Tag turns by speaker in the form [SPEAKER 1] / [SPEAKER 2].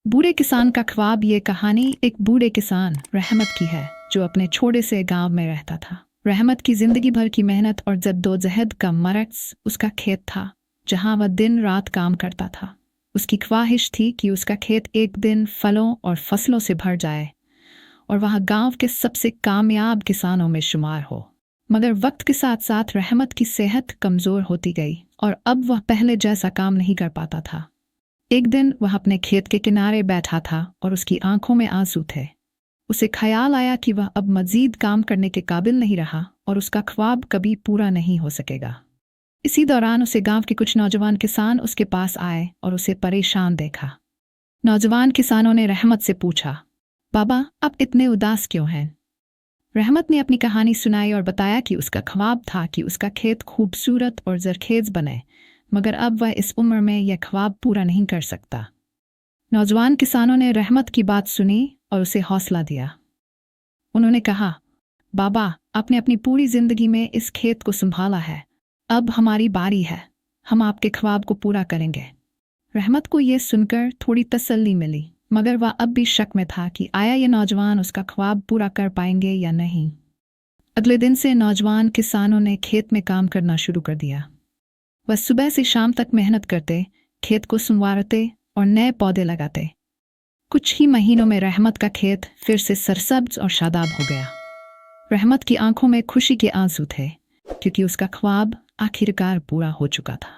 [SPEAKER 1] बूढ़े किसान का ख्वाब। ये कहानी एक बूढ़े किसान रहमत की है जो अपने छोटे से गांव में रहता था। रहमत की जिंदगी भर की मेहनत और जद्दोजहद का मरकज उसका खेत था, जहां वह दिन रात काम करता था। उसकी ख्वाहिश थी कि उसका खेत एक दिन फलों और फसलों से भर जाए और वह गांव के सबसे कामयाब किसानों में शुमार हो। मगर वक्त के साथ साथ रहमत की सेहत कमज़ोर होती गई और अब वह पहले जैसा काम नहीं कर पाता था। एक दिन वह अपने खेत के किनारे बैठा था और उसकी आंखों में आंसू थे। उसे ख्याल आया कि वह अब मजीद काम करने के काबिल नहीं रहा और उसका ख्वाब कभी पूरा नहीं हो सकेगा। इसी दौरान उसे गांव के कुछ नौजवान किसान उसके पास आए और उसे परेशान देखा। नौजवान किसानों ने रहमत से पूछा, बाबा, आप इतने उदास क्यों हैं? रहमत ने अपनी कहानी सुनाई और बताया कि उसका ख्वाब था कि उसका खेत खूबसूरत और जरखेज बने, मगर अब वह इस उम्र में यह ख्वाब पूरा नहीं कर सकता। नौजवान किसानों ने रहमत की बात सुनी और उसे हौसला दिया। उन्होंने कहा, बाबा, आपने अपनी पूरी जिंदगी में इस खेत को संभाला है, अब हमारी बारी है, हम आपके ख्वाब को पूरा करेंगे। रहमत को यह सुनकर थोड़ी तसल्ली मिली, मगर वह अब भी शक में था कि आया ये नौजवान उसका ख्वाब पूरा कर पाएंगे या नहीं। अगले दिन से नौजवान किसानों ने खेत में काम करना शुरू कर दिया। वह सुबह से शाम तक मेहनत करते, खेत को संवारते और नए पौधे लगाते। कुछ ही महीनों में रहमत का खेत फिर से सरसब्ज और शादाब हो गया। रहमत की आंखों में खुशी के आंसू थे, क्योंकि उसका ख्वाब आखिरकार पूरा हो चुका था।